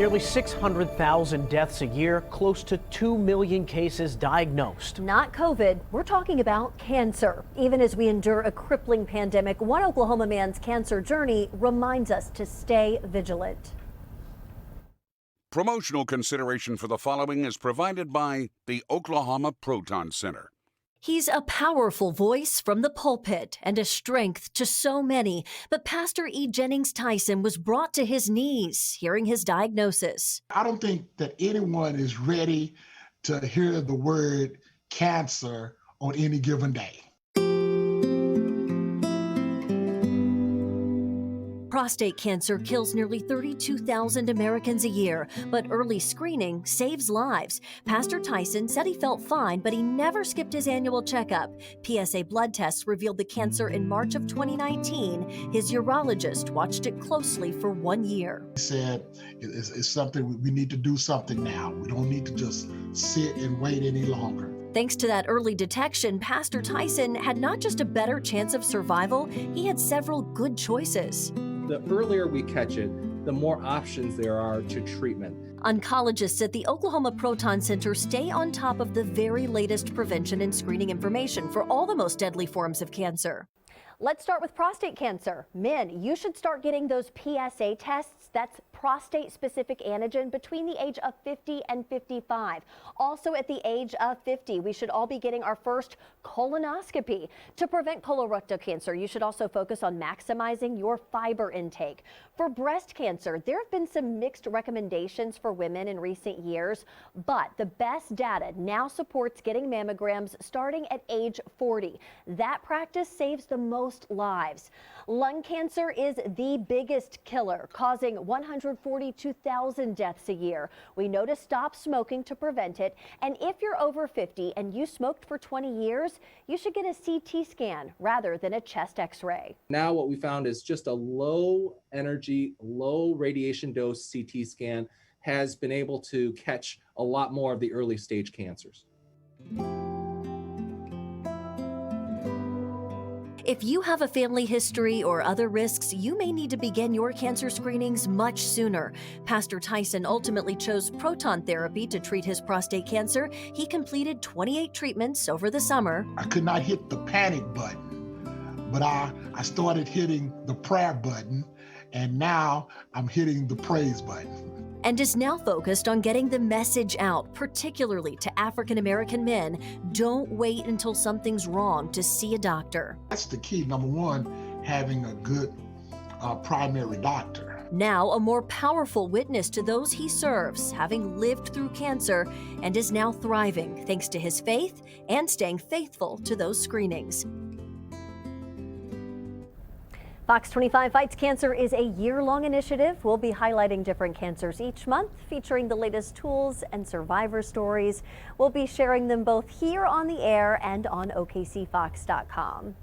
Nearly 600,000 deaths a year, close to 2 million cases diagnosed. Not COVID, we're talking about cancer. Even as we endure a crippling pandemic, one Oklahoma man's cancer journey reminds us to stay vigilant. Promotional consideration for the following is provided by the Oklahoma Proton Center. He's a powerful voice from the pulpit and a strength to so many. But Pastor Jennings Tyson was brought to his knees hearing his diagnosis. I don't think that anyone is ready to hear the word cancer on any given day. Prostate cancer kills nearly 32,000 Americans a year, but early screening saves lives. Pastor Tyson said he felt fine, but he never skipped his annual checkup. PSA blood tests revealed the cancer in March of 2019. His urologist watched it closely for 1 year. He said, it's something, we need to do something now. We don't need to just sit and wait any longer. Thanks to that early detection, Pastor Tyson had not just a better chance of survival, he had several good choices. The earlier we catch it, the more options there are to treatment. Oncologists at the Oklahoma Proton Center stay on top of the very latest prevention and screening information for all the most deadly forms of cancer. Let's start with prostate cancer. Men, you should start getting those PSA tests. That's prostate-specific antigen between the age of 50 and 55. Also at the age of 50, we should all be getting our first colonoscopy. To prevent colorectal cancer, you should also focus on maximizing your fiber intake. For breast cancer, there have been some mixed recommendations for women in recent years, but the best data now supports getting mammograms starting at age 40. That practice saves the most lives. Lung cancer is the biggest killer, causing 142,000 deaths a year. We know to stop smoking to prevent it, and if you're over 50 and you smoked for 20 years, you should get a CT scan rather than a chest x-ray. Now what we found is just a low energy, low radiation dose CT scan has been able to catch a lot more of the early stage cancers. If you have a family history or other risks, you may need to begin your cancer screenings much sooner. Pastor Tyson ultimately chose proton therapy to treat his prostate cancer. He completed 28 treatments over the summer. I could not hit the panic button, but I started hitting the prayer button, and now I'm hitting the praise button. And is now focused on getting the message out, particularly to African American men. Don't wait until something's wrong to see a doctor. That's the key. Number one, having a good primary doctor. Now a more powerful witness to those he serves, having lived through cancer, and is now thriving thanks to his faith and staying faithful to those screenings. Fox 25 Fights Cancer is a year-long initiative. We'll be highlighting different cancers each month, featuring the latest tools and survivor stories. We'll be sharing them both here on the air and on OKCFox.com.